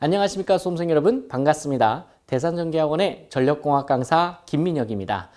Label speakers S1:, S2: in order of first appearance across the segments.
S1: 안녕하십니까 수험생 여러분, 반갑습니다. 대산전기학원의 전력공학 강사 김민혁입니다.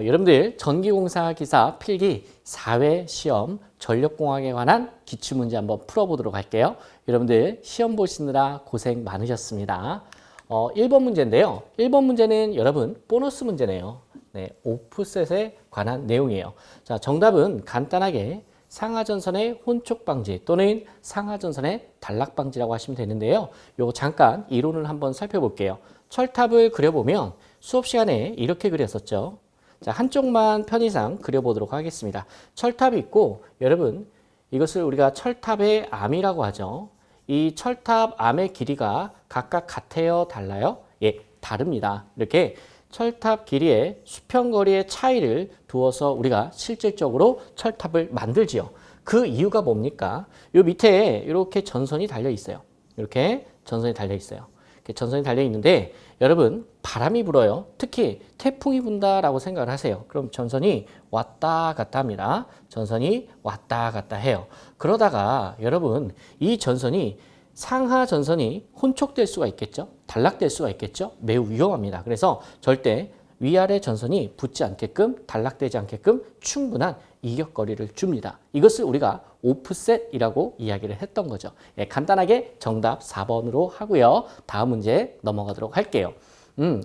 S1: 여러분들 전기공사 기사 필기 4회 시험 전력공학에 관한 기출문제 한번 풀어보도록 할게요. 여러분들 시험 보시느라 고생 많으셨습니다. 1번 문제인데요. 1번 문제는 여러분 보너스 문제네요. 네, 오프셋에 관한 내용이에요. 자, 정답은 간단하게 상하전선의 혼촉 방지 또는 상하전선의 단락 방지라고 하시면 되는데요. 요거 잠깐 이론을 한번 살펴볼게요. 철탑을 그려보면 수업 시간에 이렇게 그렸었죠. 자, 한쪽만 편의상 그려보도록 하겠습니다. 철탑이 있고 여러분 이것을 우리가 철탑의 암이라고 하죠. 이 철탑 암의 길이가 각각 같아요? 달라요? 예, 다릅니다. 이렇게 철탑 길이의 수평거리의 차이를 두어서 우리가 실질적으로 철탑을 만들지요. 그 이유가 뭡니까? 요 밑에 이렇게 전선이 달려 있어요. 이렇게 전선이 달려 있어요. 이렇게 전선이 달려 있는데 여러분 바람이 불어요. 특히 태풍이 분다라고 생각을 하세요. 그럼 전선이 왔다 갔다 합니다. 전선이 왔다 갔다 해요. 그러다가 여러분 이 전선이 상하 전선이 혼촉될 수가 있겠죠. 단락될 수가 있겠죠. 매우 위험합니다. 그래서 절대 위아래 전선이 붙지 않게끔 단락되지 않게끔 충분한 이격거리를 줍니다. 이것을 우리가 오프셋이라고 이야기를 했던 거죠. 예, 간단하게 정답 4번으로 하고요. 다음 문제 넘어가도록 할게요.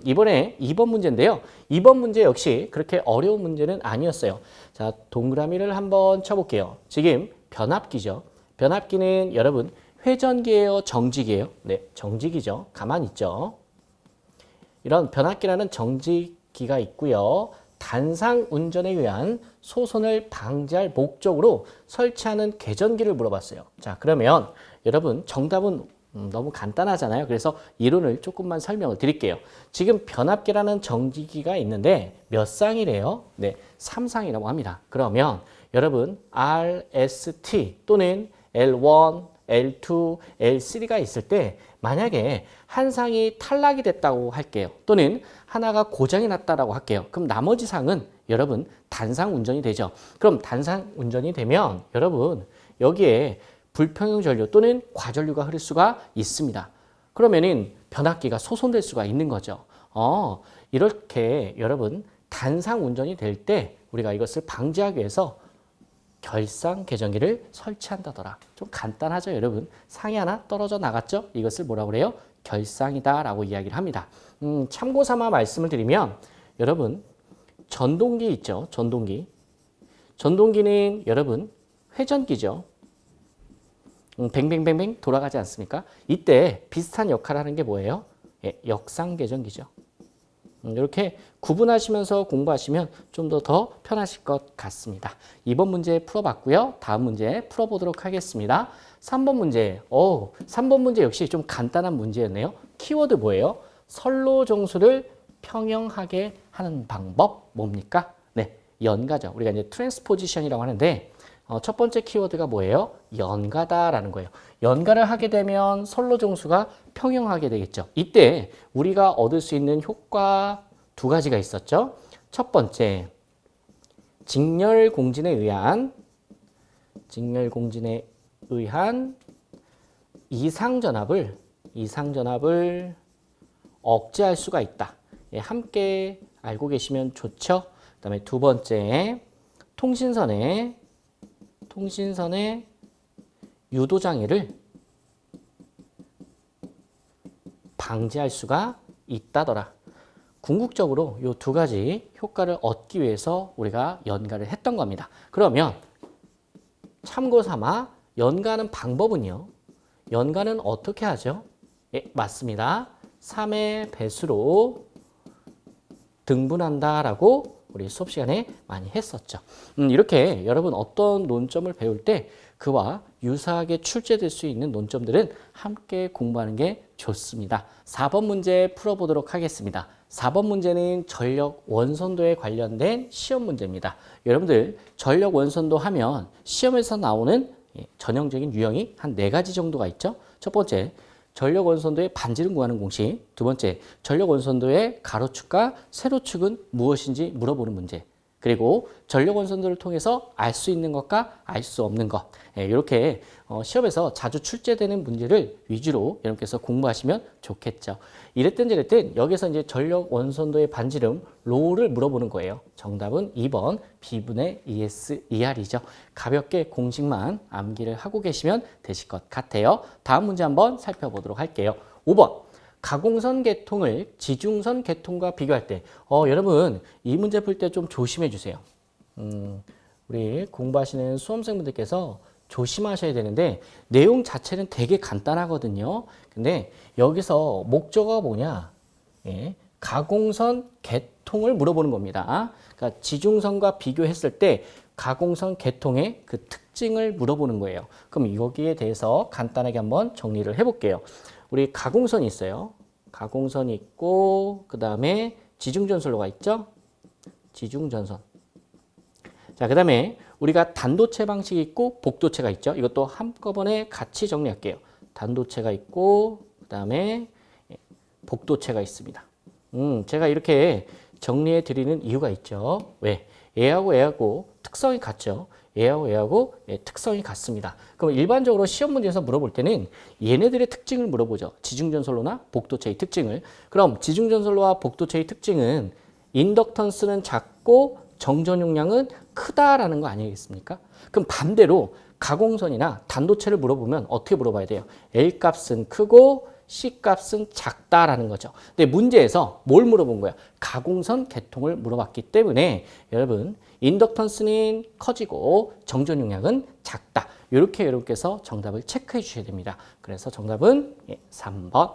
S1: 이번에 2번 문제인데요. 2번 문제 역시 그렇게 어려운 문제는 아니었어요. 자, 동그라미를 한번 쳐볼게요. 지금 변압기죠. 변압기는 여러분 회전기예요? 정지기예요? 네, 정지기죠. 가만히 있죠. 이런 변압기라는 정지기가 있고요. 단상 운전에 의한 소손을 방지할 목적으로 설치하는 계전기를 물어봤어요. 자, 그러면 여러분 정답은 너무 간단하잖아요. 그래서 이론을 조금만 설명을 드릴게요. 지금 변압기라는 정지기가 있는데 몇 쌍이래요? 네, 3쌍이라고 합니다. 그러면 여러분 RST 또는 L1, L2, L3가 있을 때 만약에 한 상이 탈락이 됐다고 할게요. 또는 하나가 고장이 났다라고 할게요. 그럼 나머지 상은 여러분 단상 운전이 되죠. 그럼 단상 운전이 되면 여러분 여기에 불평형 전류 또는 과전류가 흐를 수가 있습니다. 그러면은 변압기가 소손될 수가 있는 거죠. 이렇게 여러분 단상 운전이 될 때 우리가 이것을 방지하기 위해서 결상 계전기를 설치한다더라. 좀 간단하죠, 여러분. 상이 하나 떨어져 나갔죠? 이것을 뭐라고 그래요? 결상이다라고 이야기를 합니다. 참고 삼아 말씀을 드리면 여러분 전동기 있죠? 전동기. 전동기는 여러분 회전기죠. 뱅뱅뱅뱅 돌아가지 않습니까? 이때 비슷한 역할을 하는 게 뭐예요? 예, 역상 계전기죠. 이렇게 구분하시면서 공부하시면 좀 더 편하실 것 같습니다. 2번 문제 풀어봤고요. 다음 문제 풀어보도록 하겠습니다. 3번 문제. 3번 문제 역시 좀 간단한 문제였네요. 키워드 뭐예요? 선로정수를 평형하게 하는 방법 뭡니까? 네, 연가죠. 우리가 이제 트랜스포지션이라고 하는데 첫 번째 키워드가 뭐예요? 연가다라는 거예요. 연가를 하게 되면 선로정수가 평형하게 되겠죠. 이때 우리가 얻을 수 있는 효과 두 가지가 있었죠. 첫 번째, 직렬공진에 의한 이상전압을 억제할 수가 있다. 예, 함께 알고 계시면 좋죠. 그다음에 두 번째, 통신선의 유도장애를 방지할 수가 있다더라. 궁극적으로 이 두 가지 효과를 얻기 위해서 우리가 연가를 했던 겁니다. 그러면 참고 삼아 연가하는 방법은요. 연가는 어떻게 하죠? 예, 맞습니다. 3의 배수로 등분한다라고 우리 수업 시간에 많이 했었죠. 이렇게 여러분 어떤 논점을 배울 때 그와 유사하게 출제될 수 있는 논점들은 함께 공부하는 게 좋습니다. 4번 문제 풀어보도록 하겠습니다. 4번 문제는 전력 원선도에 관련된 시험 문제입니다. 여러분들 전력 원선도 하면 시험에서 나오는 전형적인 유형이 한 4가지 정도가 있죠. 첫 번째, 전력 원선도의 반지름 구하는 공식. 두 번째, 전력 원선도의 가로축과 세로축은 무엇인지 물어보는 문제. 그리고 전력 원선들을 통해서 알 수 있는 것과 알 수 없는 것. 이렇게 시험에서 자주 출제되는 문제를 위주로 여러분께서 공부하시면 좋겠죠. 이랬든 저랬든 여기서 이제 전력 원선도의 반지름 로를 물어보는 거예요. 정답은 2번 B분의 ES2R이죠. 가볍게 공식만 암기를 하고 계시면 되실 것 같아요. 다음 문제 한번 살펴보도록 할게요. 5번. 가공선 계통을 지중선 계통과 비교할 때 여러분 이 문제 풀 때 좀 조심해 주세요. 우리 공부하시는 수험생분들께서 조심하셔야 되는데 내용 자체는 되게 간단하거든요. 근데 여기서 목적어가 뭐냐? 예, 가공선 계통을 물어보는 겁니다. 그러니까 지중선과 비교했을 때 가공선 계통의 그 특징을 물어보는 거예요. 그럼 여기에 대해서 간단하게 한번 정리를 해볼게요. 우리 가공선이 있어요. 가공선이 있고 그 다음에 지중전선로가 있죠. 지중전선. 자, 그 다음에 우리가 단도체 방식이 있고 복도체가 있죠. 이것도 한꺼번에 같이 정리할게요. 단도체가 있고 그 다음에 복도체가 있습니다. 제가 이렇게 정리해 드리는 이유가 있죠. 왜? 얘하고 특성이 같죠. 얘하고 특성이 같습니다. 그럼 일반적으로 시험 문제에서 물어볼 때는 얘네들의 특징을 물어보죠. 지중전선로나 복도체의 특징을. 그럼 지중전선로와 복도체의 특징은 인덕턴스는 작고 정전 용량은 크다라는 거 아니겠습니까? 그럼 반대로 가공선이나 단도체를 물어보면 어떻게 물어봐야 돼요? L 값은 크고 C 값은 작다라는 거죠. 근데 문제에서 뭘 물어본 거야? 가공선 계통을 물어봤기 때문에 여러분 인덕턴스는 커지고 정전 용량은 작다. 이렇게 여러분께서 정답을 체크해 주셔야 됩니다. 그래서 정답은 3번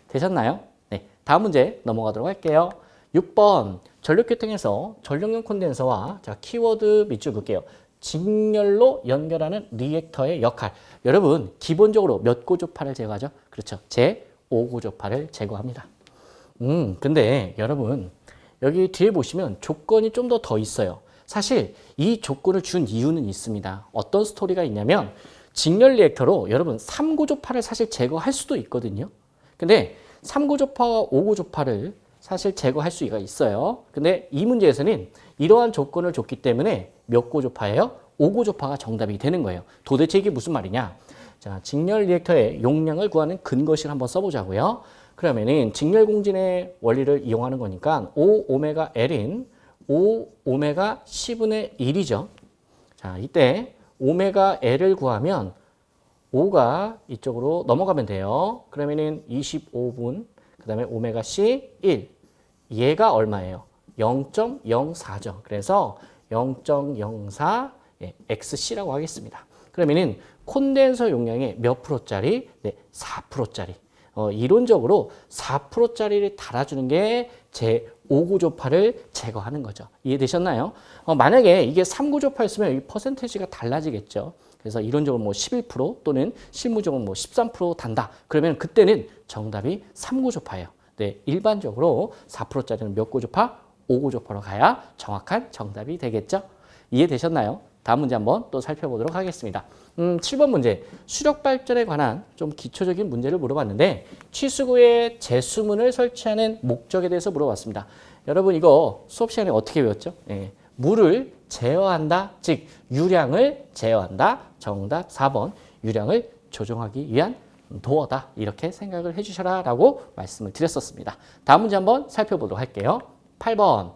S1: 되셨나요? 네, 다음 문제 넘어가도록 할게요. 6번 전력계통에서 전력용 콘덴서와 자 키워드 밑줄 볼게요. 직렬로 연결하는 리액터의 역할. 여러분 기본적으로 몇 고조파를 제거하죠? 그렇죠. 제5고조파를 제거합니다. 근데 여러분 여기 뒤에 보시면 조건이 좀 더 있어요. 사실 이 조건을 준 이유는 있습니다. 어떤 스토리가 있냐면 직렬 리액터로 여러분 3고조파를 사실 제거할 수도 있거든요. 근데 3고조파와 5고조파를 사실 제거할 수가 있어요. 근데 이 문제에서는 이러한 조건을 줬기 때문에 몇 고조파예요? 5고조파가 정답이 되는 거예요. 도대체 이게 무슨 말이냐? 자, 직렬 리액터의 용량을 구하는 근거식을 한번 써보자고요. 그러면은 직렬 공진의 원리를 이용하는 거니까 5오메가 L인 5오메가 C분의 1이죠. 자, 이때 오메가 L을 구하면 5가 이쪽으로 넘어가면 돼요. 그러면은 25분, 그 다음에 오메가 C 1. 얘가 얼마예요? 0.04죠. 그래서 0.04 XC라고 하겠습니다. 그러면은 콘덴서 용량의 몇 프로짜리? 네, 4%짜리. 이론적으로 4%짜리를 달아주는 게 제 5구조파를 제거하는 거죠. 이해되셨나요? 만약에 이게 3구조파였으면 이 퍼센테이지가 달라지겠죠. 그래서 이론적으로 뭐 11% 또는 실무적으로 뭐 13% 단다. 그러면 그때는 정답이 3구조파예요. 네, 일반적으로 4%짜리는 몇 구조파? 5구조파로 가야 정확한 정답이 되겠죠. 이해되셨나요? 다음 문제 한번 또 살펴보도록 하겠습니다. 7번 문제, 수력 발전에 관한 좀 기초적인 문제를 물어봤는데 취수구에 제수문을 설치하는 목적에 대해서 물어봤습니다. 여러분 이거 수업 시간에 어떻게 배웠죠? 물을 제어한다, 즉 유량을 제어한다. 정답 4번, 유량을 조정하기 위한 도어다. 이렇게 생각을 해주셔라 라고 말씀을 드렸었습니다. 다음 문제 한번 살펴보도록 할게요. 8번,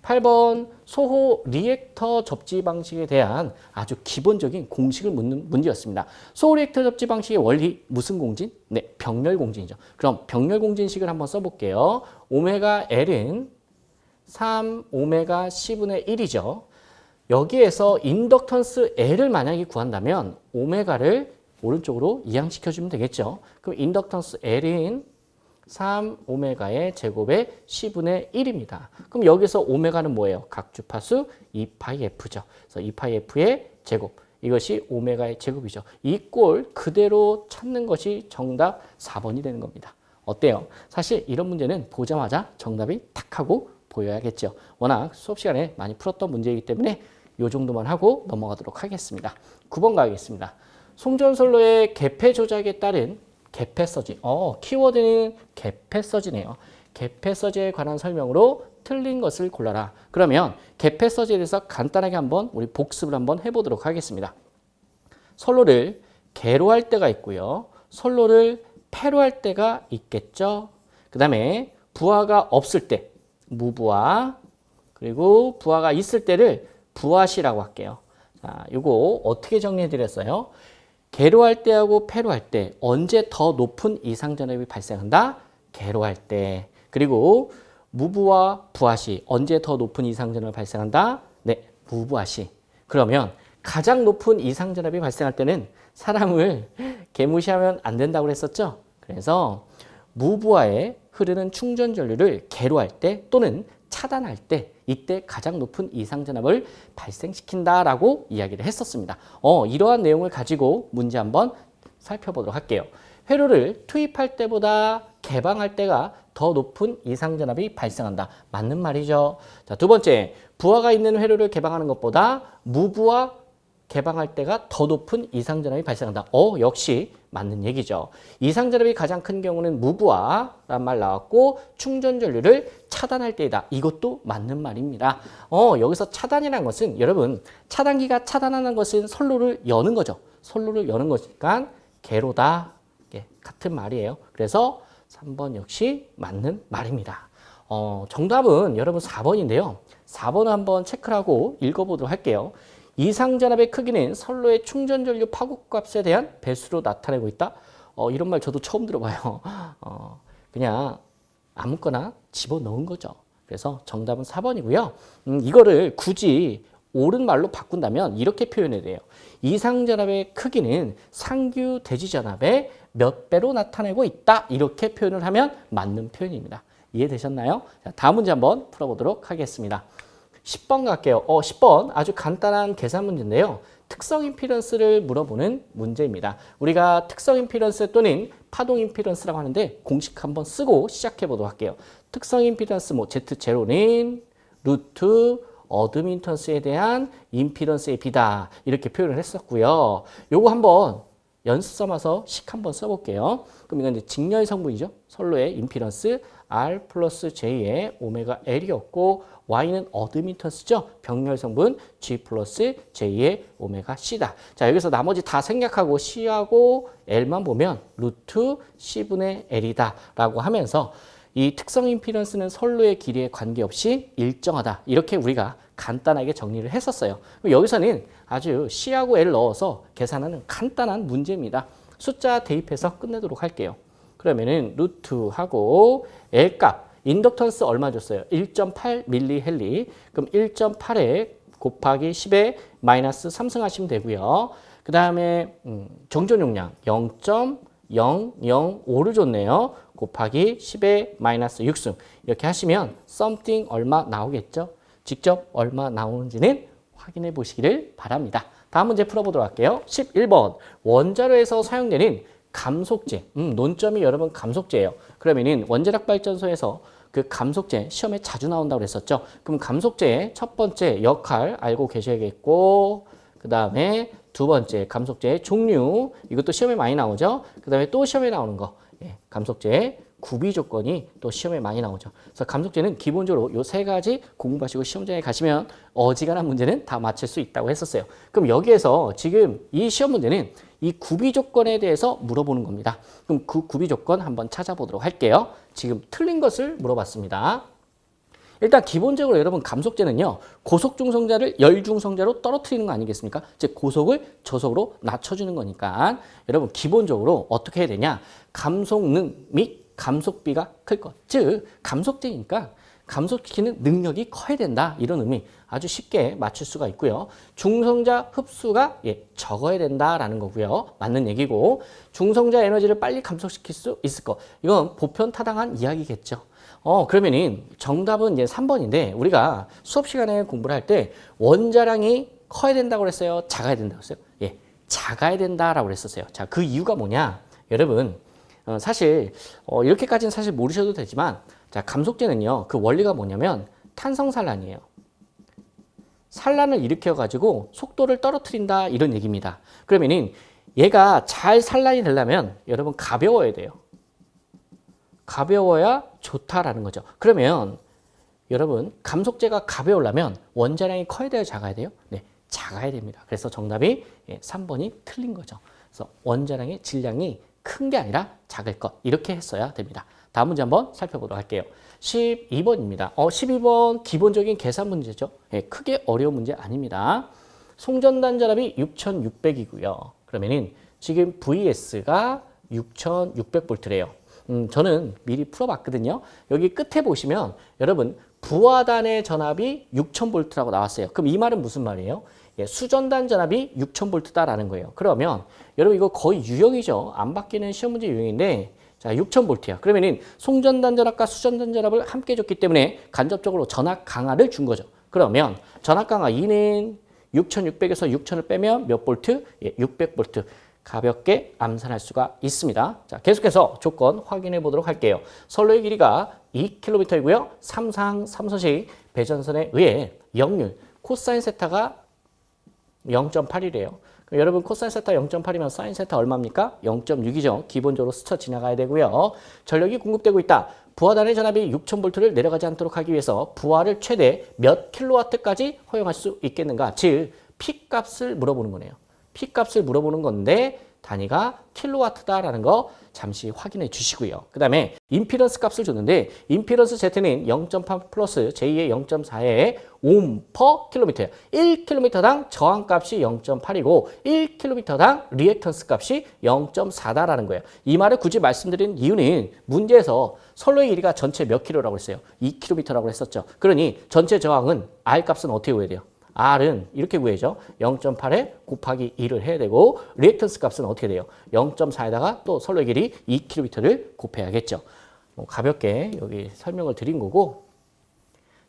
S1: 8번 소호 리액터 접지 방식에 대한 아주 기본적인 공식을 묻는 문제였습니다. 소호 리액터 접지 방식의 원리 무슨 공진? 네, 병렬 공진이죠. 그럼 병렬 공진식을 한번 써볼게요. 오메가 L은 3 오메가 C분의 1이죠. 여기에서 인덕턴스 L을 만약에 구한다면 오메가를 오른쪽으로 이항시켜주면 되겠죠. 그럼 인덕턴스 L은 3 오메가의 제곱의 C분의 1입니다. 그럼 여기서 오메가는 뭐예요? 각 주파수 2파이 F죠. 그래서 2파이 F의 제곱. 이것이 오메가의 제곱이죠. 이 꼴 그대로 찾는 것이 정답 4번이 되는 겁니다. 어때요? 사실 이런 문제는 보자마자 정답이 탁 하고 보여야겠죠. 워낙 수업 시간에 많이 풀었던 문제이기 때문에 이 정도만 하고 넘어가도록 하겠습니다. 9번 가겠습니다. 송전선로의 개폐 조작에 따른 개폐 서지. 키워드는 개폐 서지네요. 개폐 서지에 관한 설명으로 틀린 것을 골라라. 그러면 갭패서지에 대해서 간단하게 한번 우리 복습을 한번 해보도록 하겠습니다. 선로를 개로 할 때가 있고요. 선로를 패로 할 때가 있겠죠. 그 다음에 부하가 없을 때 무부하, 그리고 부하가 있을 때를 부하시라고 할게요. 자, 이거 어떻게 정리해 드렸어요? 개로 할 때하고 패로 할 때 언제 더 높은 이상전압이 발생한다? 개로 할 때. 그리고 무부하 부하시 언제 더 높은 이상전압이 발생한다? 네, 무부하시. 그러면 가장 높은 이상전압이 발생할 때는 사람을 개무시하면 안 된다고 그랬었죠? 그래서 무부하에 흐르는 충전 전류를 개로 할 때 또는 차단할 때 이때 가장 높은 이상전압을 발생시킨다라고 이야기를 했었습니다. 이러한 내용을 가지고 문제 한번 살펴보도록 할게요. 회로를 투입할 때보다 개방할 때가 더 높은 이상전압이 발생한다. 맞는 말이죠. 자, 두 번째, 부하가 있는 회로를 개방하는 것보다 무부하 개방할 때가 더 높은 이상전압이 발생한다. 역시 맞는 얘기죠. 이상전압이 가장 큰 경우는 무부하란 말 나왔고 충전 전류를 차단할 때이다. 이것도 맞는 말입니다. 여기서 차단이라는 것은 여러분 차단기가 차단하는 것은 선로를 여는 거죠. 선로를 여는 거니까 개로다. 같은 말이에요. 그래서 3번 역시 맞는 말입니다. 정답은 여러분 4번인데요. 4번을 한번 체크를 하고 읽어보도록 할게요. 이상전압의 크기는 선로의 충전전류 파급값에 대한 배수로 나타내고 있다. 이런 말 저도 처음 들어봐요. 그냥 아무거나 집어넣은 거죠. 그래서 정답은 4번이고요. 이거를 굳이 옳은 말로 바꾼다면 이렇게 표현해야 돼요. 이상전압의 크기는 상규 대지전압의 몇 배로 나타내고 있다. 이렇게 표현을 하면 맞는 표현입니다. 이해되셨나요? 자, 다음 문제 한번 풀어보도록 하겠습니다. 10번 갈게요. 10번 아주 간단한 계산 문제인데요. 특성 임피던스를 물어보는 문제입니다. 우리가 특성 임피던스 또는 파동 임피던스라고 하는데 공식 한번 쓰고 시작해 보도록 할게요. 특성 임피던스 Z0는 루트 어드민턴스에 대한 임피던스의 비다. 이렇게 표현을 했었고요. 요거 한번 연습 삼아서 식 한번 써볼게요. 그럼 이건 이제 직렬 성분이죠. 선로의 임피던스 R 플러스 J의 오메가 L이었고 Y는 어드미턴스죠. 병렬 성분 G 플러스 J의 오메가 C다. 자, 여기서 나머지 다 생략하고 C하고 L만 보면 루트 C분의 L이다 라고 하면서 이 특성 임피던스는 선로의 길이에 관계없이 일정하다. 이렇게 우리가 간단하게 정리를 했었어요. 여기서는 아주 C하고 L 넣어서 계산하는 간단한 문제입니다. 숫자 대입해서 끝내도록 할게요. 그러면은 루트하고 L 값, 인덕턴스 얼마 줬어요? 1.8 밀리헬리. 그럼 1.8에 곱하기 10에 마이너스 3승하시면 되고요. 그 다음에 정전 용량 0.005를 줬네요. 곱하기 10에 마이너스 6승. 이렇게 하시면 something 얼마 나오겠죠? 직접 얼마 나오는지는 확인해 보시기를 바랍니다. 다음 문제 풀어보도록 할게요. 11번 원자로에서 사용되는 감속제. 논점이 여러분 감속제예요. 그러면은 원자력 발전소에서 그 감속제 시험에 자주 나온다고 그랬었죠. 그럼 감속제의 첫 번째 역할 알고 계셔야겠고, 그 다음에 두 번째 감속제의 종류. 이것도 시험에 많이 나오죠. 그 다음에 또 시험에 나오는 거. 감속제의 구비 조건이 또 시험에 많이 나오죠. 그래서 감속제는 기본적으로 요 세 가지 공부하시고 시험장에 가시면 어지간한 문제는 다 맞출 수 있다고 했었어요. 그럼 여기에서 지금 이 시험 문제는 이 구비 조건에 대해서 물어보는 겁니다. 그럼 그 구비 조건 한번 찾아보도록 할게요. 지금 틀린 것을 물어봤습니다. 일단 기본적으로 여러분 감속제는요. 고속 중성자를 열 중성자로 떨어뜨리는 거 아니겠습니까? 즉 고속을 저속으로 낮춰주는 거니까 여러분 기본적으로 어떻게 해야 되냐? 감속능 및 감속비가 클 것. 즉 감속제니까 감속시키는 능력이 커야 된다. 이런 의미 아주 쉽게 맞출 수가 있고요. 중성자 흡수가 적어야 된다라는 거고요. 맞는 얘기고 중성자 에너지를 빨리 감속시킬 수 있을 것. 이건 보편타당한 이야기겠죠. 그러면은 정답은 이제 3번인데 우리가 수업 시간에 공부를 할 때 원자량이 커야 된다고 그랬어요? 작아야 된다고 했어요? 작아야 된다라고 그랬었어요. 자, 그 이유가 뭐냐? 여러분 사실 이렇게까지는 사실 모르셔도 되지만 자, 감속제는요. 그 원리가 뭐냐면 탄성산란이에요. 산란을 일으켜가지고 속도를 떨어뜨린다 이런 얘기입니다. 그러면은 얘가 잘 산란이 되려면 여러분 가벼워야 돼요. 가벼워야 좋다라는 거죠. 그러면 여러분 감속재가 가벼우려면 원자량이 커야 돼요, 작아야 돼요? 네, 작아야 됩니다. 그래서 정답이 3번이 틀린 거죠. 그래서 원자량의 질량이 큰 게 아니라 작을 것, 이렇게 했어야 됩니다. 다음 문제 한번 살펴보도록 할게요. 12번입니다. 12번 기본적인 계산 문제죠. 크게 어려운 문제 아닙니다. 송전단 전압이 6600이고요. 그러면은 지금 VS가 6600V래요. 저는 미리 풀어봤거든요. 여기 끝에 보시면 여러분 부하단의 전압이 6000V라고 나왔어요. 그럼 이 말은 무슨 말이에요? 수전단 전압이 6000V다라는 거예요. 그러면 여러분 이거 거의 유형이죠. 안 바뀌는 시험 문제 유형인데 자 6000V야. 그러면은 송전단 전압과 수전단 전압을 함께 줬기 때문에 간접적으로 전압 강화를 준 거죠. 그러면 전압 강화 2는 6600에서 6000을 빼면 몇 볼트? 600V. 가볍게 암산할 수가 있습니다. 자, 계속해서 조건 확인해 보도록 할게요. 선로의 길이가 2km이고요. 삼상 삼서식 배전선에 의해 역률 코사인 세타가 0.8이래요. 여러분 코사인 세타 0.8이면 사인 세타 얼마입니까? 0.6이죠. 기본적으로 스쳐 지나가야 되고요. 전력이 공급되고 있다. 부하단의 전압이 6000V를 내려가지 않도록 하기 위해서 부하를 최대 몇 킬로와트까지 허용할 수 있겠는가? 즉, P값을 물어보는 거네요. P값을 물어보는 건데 단위가 킬로와트다라는 거 잠시 확인해 주시고요. 그 다음에 임피던스 값을 줬는데 임피던스 Z는 0.8 플러스 J의 0.4의 옴 퍼 킬로미터예요. 1km당 저항값이 0.8이고 1km당 리액턴스 값이 0.4다라는 거예요. 이 말을 굳이 말씀드린 이유는 문제에서 선로의 길이가 전체 몇 킬로라고 했어요? 2km라고 했었죠. 그러니 전체 저항은 R 값은 어떻게 구해야 돼요? R은 이렇게 구해죠. 0.8에 곱하기 2를 해야 되고 리액턴스 값은 어떻게 돼요? 0.4에다가 또 선로의 길이 2km를 곱해야겠죠. 가볍게 여기 설명을 드린 거고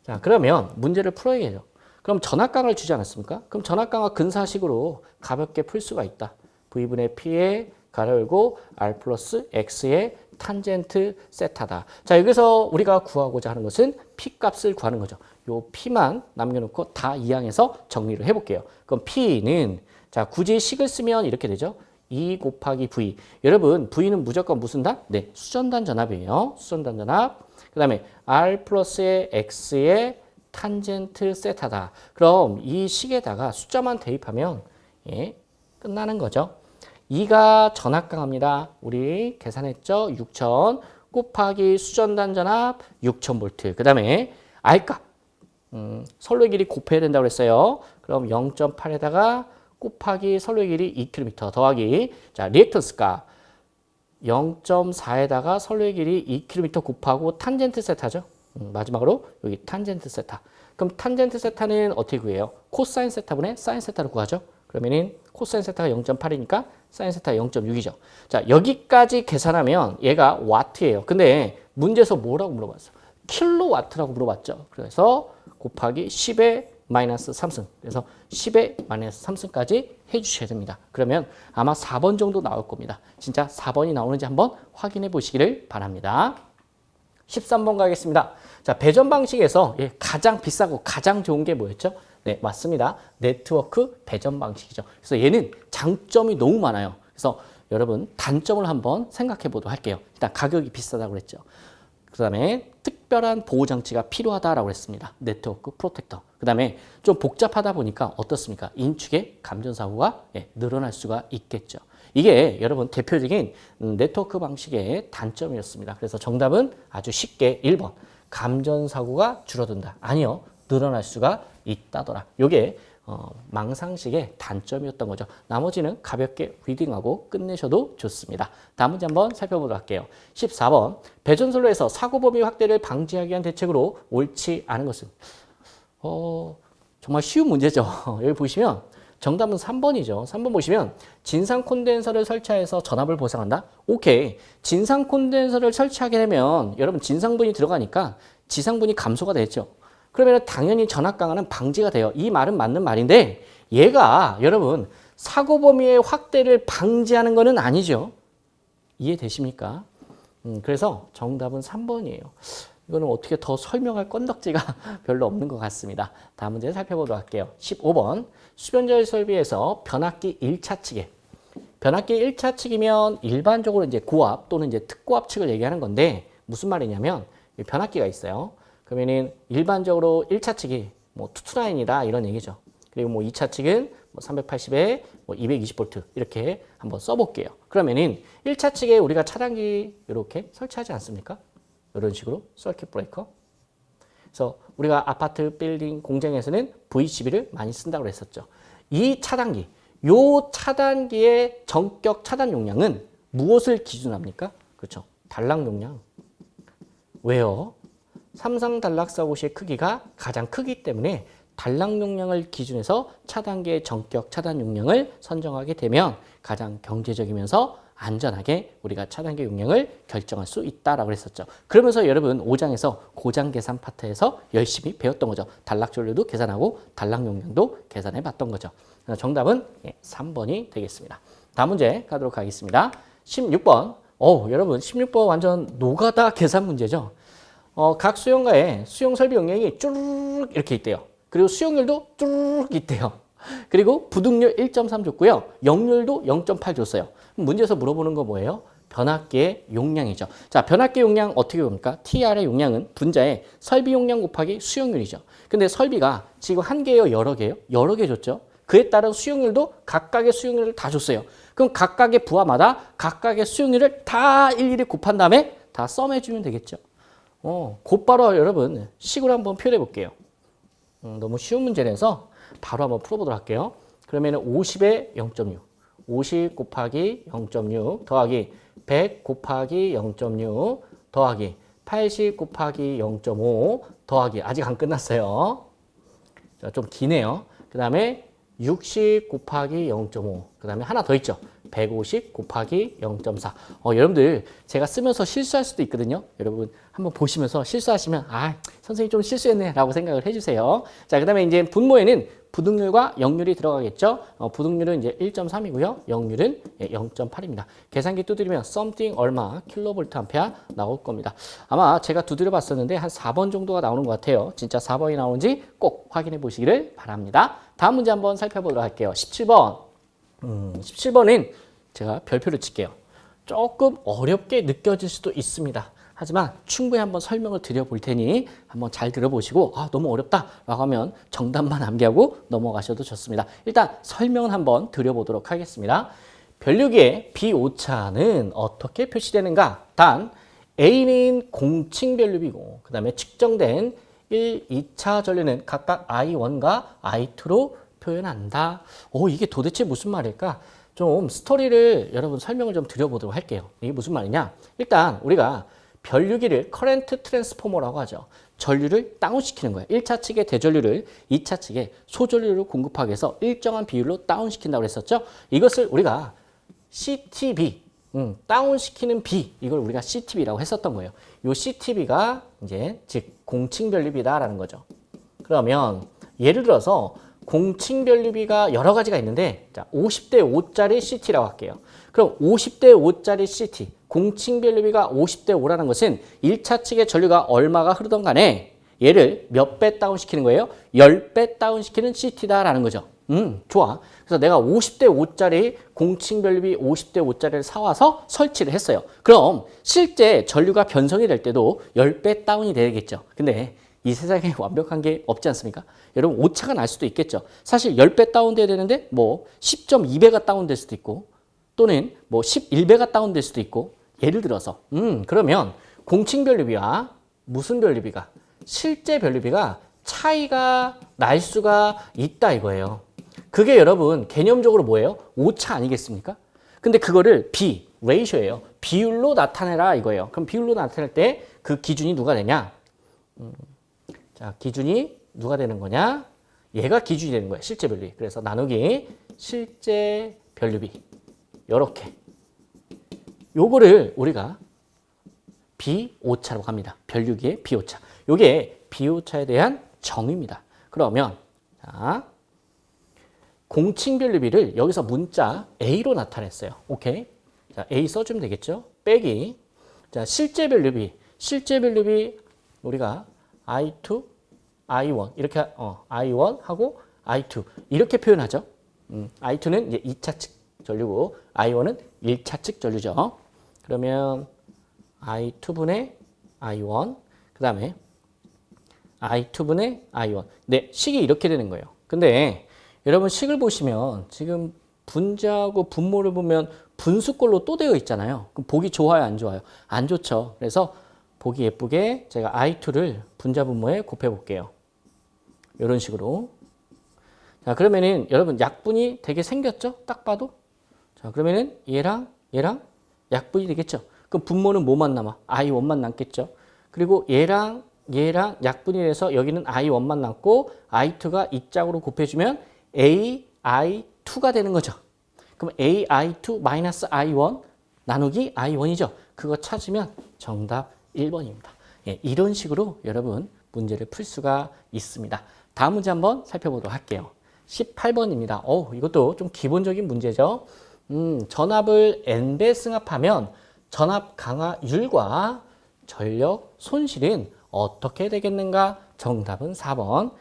S1: 자 그러면 문제를 풀어야죠. 그럼 전압강을 주지 않았습니까? 그럼 전압강화 근사식으로 가볍게 풀 수가 있다. V분의 P에 가로 열고 R 플러스 X의 탄젠트 세타다. 자 여기서 우리가 구하고자 하는 것은 P값을 구하는 거죠. 요 P만 남겨놓고 다 이항해서 정리를 해볼게요. 그럼 P는 자 굳이 식을 쓰면 이렇게 되죠. 2 곱하기 V. 여러분 V는 무조건 무슨 단? 네, 수전단 전압이에요. 수전단 전압. 그 다음에 R 플러스의 X의 탄젠트 세타다. 그럼 이 식에다가 숫자만 대입하면 끝나는 거죠. 2가 전압강합니다. 우리 계산했죠? 6000 곱하기 수전단 전압 6000V. 그 다음에 R값. 선로의 길이 곱해야 된다고 그랬어요. 그럼 0.8에다가 곱하기 선로의 길이 2km 더하기 자 리액턴스 값 0.4에다가 선로의 길이 2km 곱하고 탄젠트 세타죠. 마지막으로 여기 탄젠트 세타. 그럼 탄젠트 세타는 어떻게 구해요? 코사인 세타분의 사인 세타로 구하죠. 그러면은 코사인 세타가 0.8이니까 사인 세타 0.6이죠. 자 여기까지 계산하면 얘가 와트예요. 근데 문제에서 뭐라고 물어봤어? 킬로와트라고 물어봤죠. 그래서 곱하기 10의 마이너스 3승. 그래서 10의 마이너스 3승까지 해주셔야 됩니다. 그러면 아마 4번 정도 나올 겁니다. 진짜 4번이 나오는지 한번 확인해 보시기를 바랍니다. 13번 가겠습니다. 자, 배전 방식에서 가장 비싸고 가장 좋은 게 뭐였죠? 네, 맞습니다. 네트워크 배전 방식이죠. 그래서 얘는 장점이 너무 많아요. 그래서 여러분 단점을 한번 생각해 보도록 할게요. 일단 가격이 비싸다고 그랬죠. 그 다음에 특별한 보호장치가 필요하다라고 했습니다. 네트워크 프로텍터. 그 다음에 좀 복잡하다 보니까 어떻습니까? 인축의 감전사고가 늘어날 수가 있겠죠. 이게 여러분 대표적인 네트워크 방식의 단점이었습니다. 그래서 정답은 아주 쉽게 1번. 감전사고가 줄어든다. 아니요. 늘어날 수가 있다더라. 이게 망상식의 단점이었던 거죠. 나머지는 가볍게 리딩하고 끝내셔도 좋습니다. 다음 문제 한번 살펴보도록 할게요. 14번. 배전선로에서 사고 범위 확대를 방지하기 위한 대책으로 옳지 않은 것은 정말 쉬운 문제죠. 여기 보시면 정답은 3번이죠. 3번 보시면 진상 콘덴서를 설치해서 전압을 보상한다? 오케이. 진상 콘덴서를 설치하게 되면 여러분 진상분이 들어가니까 지상분이 감소가 되죠. 그러면 당연히 전압 강화는 방지가 돼요. 이 말은 맞는 말인데 얘가 여러분 사고 범위의 확대를 방지하는 것은 아니죠. 이해되십니까? 그래서 정답은 3번이에요. 이거는 어떻게 더 설명할 건덕지가 별로 없는 것 같습니다. 다음 문제 살펴보도록 할게요. 15번. 수변절 설비에서 변압기 1차 측에 변압기 1차 측이면 일반적으로 이제 고압 또는 이제 특고압 측을 얘기하는 건데 무슨 말이냐면 변압기가 있어요. 그러면은 일반적으로 1차 측이 뭐 투투라인이다 이런 얘기죠. 그리고 뭐 2차 측은 뭐 380에 뭐 220V 이렇게 한번 써볼게요. 그러면은 1차 측에 우리가 차단기 이렇게 설치하지 않습니까? 이런 식으로 서킷 브레이커. 그래서 우리가 아파트 빌딩 공장에서는 V12를 많이 쓴다고 했었죠. 이 차단기, 요 차단기의 전격 차단 용량은 무엇을 기준합니까? 그렇죠. 단락 용량. 왜요? 삼성 단락사고시의 크기가 가장 크기 때문에 단락 용량을 기준해서 차단기의 전격 차단 용량을 선정하게 되면 가장 경제적이면서 안전하게 우리가 차단기 용량을 결정할 수 있다라고 했었죠. 그러면서 여러분 5장에서 고장 계산 파트에서 열심히 배웠던 거죠. 단락 전류도 계산하고 단락 용량도 계산해 봤던 거죠. 정답은 3번이 되겠습니다. 다음 문제 가도록 하겠습니다. 16번. 여러분 16번 완전 노가다 계산 문제죠. 각 수용가에 수용 설비 용량이 쭈르륵 이렇게 있대요. 그리고 수용률도 쭈르륵 있대요. 그리고 부등률 1.3 줬고요. 역률도 0.8 줬어요. 문제에서 물어보는 거 뭐예요? 변압기의 용량이죠. 자, 변압기 용량 어떻게 봅니까? TR의 용량은 분자의 설비 용량 곱하기 수용률이죠. 근데 설비가 지금 한 개예요? 여러 개예요? 여러 개 줬죠. 그에 따른 수용률도 각각의 수용률을 다 줬어요. 그럼 각각의 부하마다 각각의 수용률을 다 일일이 곱한 다음에 다 썸해주면 되겠죠. 곧바로 여러분 식으로 한번 표현해 볼게요. 너무 쉬운 문제라서 바로 한번 풀어보도록 할게요. 그러면 50에 0.6, 50 곱하기 0.6 더하기 100 곱하기 0.6 더하기 80 곱하기 0.5 더하기 아직 안 끝났어요. 자, 좀 기네요. 그 다음에 60 곱하기 0.5 그 다음에 하나 더 있죠. 150 곱하기 0.4 여러분들 제가 쓰면서 실수할 수도 있거든요. 여러분 한번 보시면서 실수하시면 선생님 좀 실수했네 라고 생각을 해주세요. 자, 그 다음에 이제 분모에는 부등률과 역률이 들어가겠죠. 부등률은 이제 1.3이고요. 역률은 0.8입니다. 계산기 두드리면 something 얼마 킬로볼트 암페어 나올 겁니다. 아마 제가 두드려 봤었는데 한 4번 정도가 나오는 것 같아요. 진짜 4번이 나오는지 꼭 확인해 보시기를 바랍니다. 다음 문제 한번 살펴보도록 할게요. 17번. 17번은 제가 별표를 칠게요. 조금 어렵게 느껴질 수도 있습니다. 하지만 충분히 한번 설명을 드려볼 테니 한번 잘 들어보시고 너무 어렵다 라고 하면 정답만 암기하고 넘어가셔도 좋습니다. 일단 설명을 한번 드려보도록 하겠습니다. 변류기의 비오차는 어떻게 표시되는가? 단 A는 공칭 변류비고 그 다음에 측정된 1, 2차 전류는 각각 I1과 I2로 표현한다. 이게 도대체 무슨 말일까? 좀 스토리를 여러분 설명을 좀 드려보도록 할게요. 이게 무슨 말이냐? 일단 우리가 변류기를 커런트 트랜스포머라고 하죠. 전류를 다운시키는 거예요. 1차 측의 대전류를 2차 측에 소전류를 공급하기 위해서 일정한 비율로 다운시킨다고 했었죠. 이것을 우리가 CTB, 다운시키는 비, 이걸 우리가 CTB라고 했었던 거예요. 이 CTB가 이제 즉 공칭 변류비다라는 거죠. 그러면 예를 들어서 공칭 변류비가 여러 가지가 있는데 자, 50대 5짜리 CT라고 할게요. 그럼 50대 5짜리 CT, 공칭 변류비가 50대 5라는 것은 1차 측의 전류가 얼마가 흐르던 간에 얘를 몇 배 다운시키는 거예요? 10배 다운시키는 CT다라는 거죠. 좋아. 그래서 내가 50대 5짜리 공칭 변류비 50대 5짜리를 사와서 설치를 했어요. 그럼 실제 전류가 변성이 될 때도 10배 다운이 되겠죠. 근데 이 세상에 완벽한 게 없지 않습니까? 여러분 오차가 날 수도 있겠죠. 사실 10배 다운돼야 되는데 뭐 10.2배가 다운될 수도 있고 또는 뭐 11배가 다운될 수도 있고 예를 들어서 그러면 공칭 변류비와 무슨 변류비가 실제 변류비가 차이가 날 수가 있다 이거예요. 그게 여러분 개념적으로 뭐예요? 오차 아니겠습니까? 근데 그거를 비, 레이쇼예요. 비율로 나타내라 이거예요. 그럼 비율로 나타낼 때 그 기준이 누가 되냐? 자, 기준이 누가 되는 거냐? 얘가 기준이 되는 거예요. 실제 변류비. 그래서 나누기 실제 변류비. 요렇게. 요거를 우리가 비오차라고 합니다. 변류기의 비오차. 요게 비오차에 대한 정의입니다. 그러면 자, 공칭 변류비를 여기서 문자 A로 나타냈어요. 오케이? 자, A 써주면 되겠죠? 빼기. 자, 실제 변류비. 실제 변류비 우리가 I2, I1 이렇게 I1 하고 I2 이렇게 표현하죠. I2는 이제 2차 측 전류고 I1은 1차 측 전류죠. 그러면 I2분의 I1 그다음에 I2분의 I1. 네, 식이 이렇게 되는 거예요. 근데 여러분 식을 보시면 지금 분자하고 분모를 보면 분수꼴로 또 되어 있잖아요. 그럼 보기 좋아요, 안 좋아요? 안 좋죠. 그래서 보기 예쁘게 제가 I2를 분자 분모에 곱해 볼게요. 이런 식으로. 자, 그러면은 여러분 약분이 되게 생겼죠? 딱 봐도. 자, 그러면은 얘랑 약분이 되겠죠? 그럼 분모는 뭐만 남아? I1만 남겠죠? 그리고 얘랑 약분이 돼서 여기는 I1만 남고 I2가 이 짝으로 곱해주면 AI2가 되는 거죠. 그럼 AI2 마이너스 I1 나누기 I1이죠. 그거 찾으면 정답 1번입니다. 예, 이런 식으로 여러분 문제를 풀 수가 있습니다. 다음 문제 한번 살펴보도록 할게요. 18번입니다. 이것도 좀 기본적인 문제죠. 전압을 N배 승합하면 전압 강화율과 전력 손실은 어떻게 되겠는가? 정답은 4번.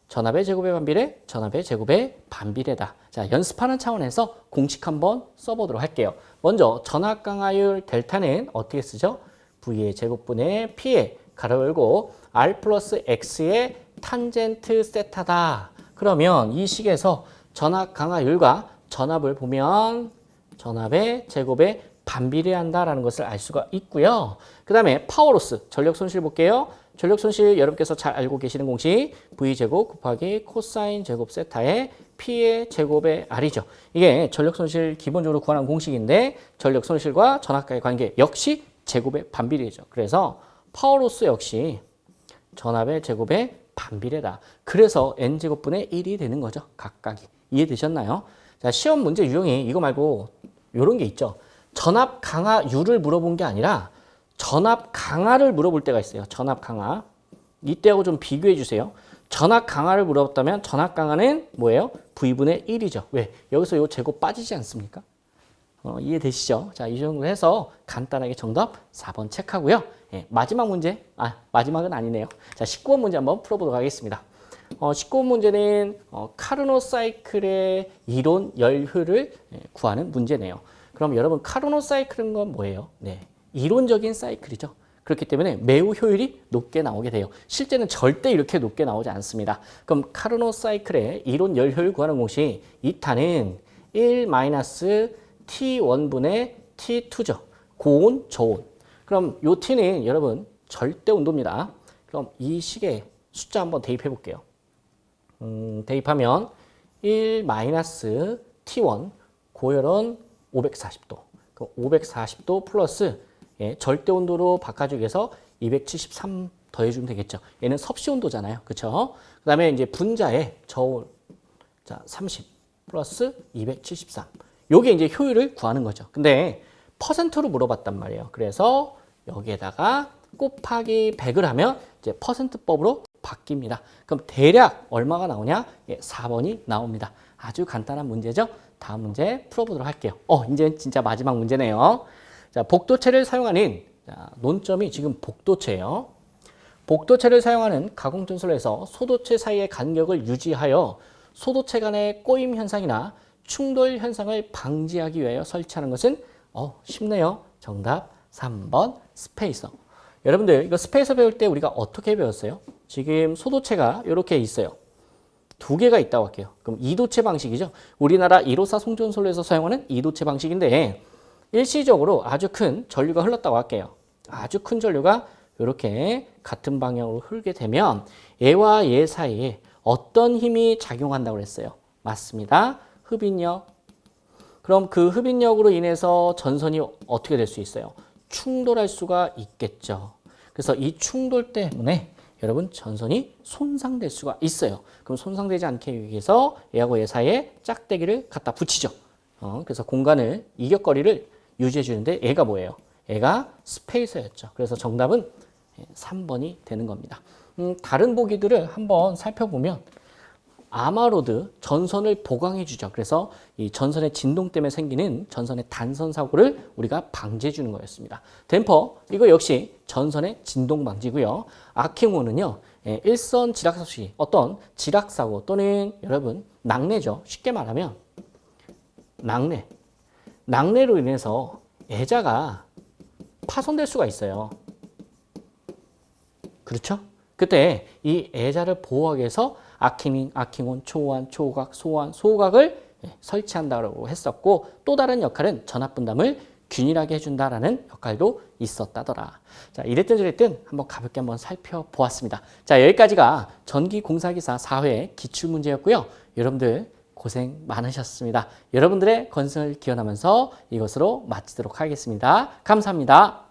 S1: 전압의 제곱의 반비례, 전압의 제곱의 반비례다. 자, 연습하는 차원에서 공식 한번 써보도록 할게요. 먼저 전압 강화율 델타는 어떻게 쓰죠? V의 제곱분의 P의 가로 열고 R 플러스 X의 탄젠트 세타다. 그러면 이 식에서 전압 강화율과 전압을 보면 전압의 제곱에 반비례한다라는 것을 알 수가 있고요. 그 다음에 파워로스, 전력 손실 볼게요. 전력 손실 여러분께서 잘 알고 계시는 공식 V제곱 곱하기 코사인 제곱 세타의 P의 제곱의 R이죠. 이게 전력 손실 기본적으로 구하는 공식인데 전력 손실과 전압과의 관계 역시 제곱의 반비례죠. 그래서 파워로스 역시 전압의 제곱의 반비례다. 그래서 N제곱분의 1이 되는 거죠. 각각이. 이해되셨나요? 자, 시험 문제 유형이 이거 말고 이런 게 있죠. 전압 강화율을 물어본 게 아니라 전압 강화를 물어볼 때가 있어요. 전압 강화. 이때하고 좀 비교해 주세요. 전압 강화를 물어봤다면 전압 강화는 뭐예요? V분의 1이죠. 왜? 여기서 요 제곱 빠지지 않습니까? 이해되시죠? 자, 이 정도 해서 간단하게 정답 4번 체크하고요. 예, 마지막 문제. 마지막은 아니네요. 자, 19번 문제 한번 풀어보도록 하겠습니다. 19번 문제는 카르노 사이클의 이론 열효를 구하는 문제네요. 그럼 여러분 카르노 사이클은 건 뭐예요? 네, 이론적인 사이클이죠. 그렇기 때문에 매우 효율이 높게 나오게 돼요. 실제는 절대 이렇게 높게 나오지 않습니다. 그럼 카르노 사이클의 이론 열효를 구하는 공식 2타는 1-T1분의 T2죠. 고온, 저온. 그럼 요 T는 여러분 절대 온도입니다. 그럼 이 식에 숫자 한번 대입해 볼게요. 대입하면 1-T1 고열은 540도. 그럼 540도 플러스 절대 온도로 바꿔주기 위해서 273 더해주면 되겠죠. 얘는 섭씨 온도잖아요. 그렇죠? 그 다음에 이제 분자의 저온. 자, 30 플러스 273. 요게 이제 효율을 구하는 거죠. 근데 퍼센트로 물어봤단 말이에요. 그래서 여기에다가 곱하기 100을 하면 이제 퍼센트법으로 바뀝니다. 그럼 대략 얼마가 나오냐? 4번이 나옵니다. 아주 간단한 문제죠. 다음 문제 풀어보도록 할게요. 이제 진짜 마지막 문제네요. 자, 복도체를 사용하는 논점이 지금 복도체예요. 복도체를 사용하는 가공전솔에서 소도체 사이의 간격을 유지하여 소도체 간의 꼬임 현상이나 충돌 현상을 방지하기 위하여 설치하는 것은 쉽네요. 정답 3번 스페이서. 여러분들 이거 스페이서 배울 때 우리가 어떻게 배웠어요? 지금 소도체가 이렇게 있어요. 두 개가 있다고 할게요. 그럼 이도체 방식이죠. 우리나라 154 송전솔에서 사용하는 이도체 방식인데 일시적으로 아주 큰 전류가 흘렀다고 할게요. 아주 큰 전류가 이렇게 같은 방향으로 흐르게 되면 얘와 얘 사이에 어떤 힘이 작용한다고 그랬어요? 맞습니다. 흡인력. 그럼 그 흡인력으로 인해서 전선이 어떻게 될 수 있어요? 충돌할 수가 있겠죠. 그래서 이 충돌 때문에 여러분 전선이 손상될 수가 있어요. 그럼 손상되지 않게 위해서 얘하고 얘 사이에 짝대기를 갖다 붙이죠. 그래서 공간을 이격거리를 유지해 주는데 얘가 뭐예요? 얘가 스페이서였죠. 그래서 정답은 3번이 되는 겁니다. 다른 보기들을 한번 살펴보면 아마로드 전선을 보강해 주죠. 그래서 이 전선의 진동 때문에 생기는 전선의 단선 사고를 우리가 방지해 주는 거였습니다. 댐퍼 이거 역시 전선의 진동 방지고요. 아킹호는요. 일선 지락사 시 어떤 지락사고 또는 여러분 낙뢰죠. 쉽게 말하면 낙뢰로 인해서 애자가 파손될 수가 있어요. 그렇죠? 그때 이 애자를 보호하기 위해서 아킹인, 아킹온, 초호환, 초호각, 소호환, 소호각을 설치한다고 했었고 또 다른 역할은 전압분담을 균일하게 해준다라는 역할도 있었다더라. 자, 이랬든 저랬든 한번 가볍게 한번 살펴보았습니다. 자, 여기까지가 전기공사기사 4회 기출문제였고요. 여러분들 고생 많으셨습니다. 여러분들의 건승을 기원하면서 이것으로 마치도록 하겠습니다. 감사합니다.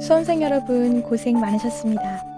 S2: 수험생 여러분 고생 많으셨습니다.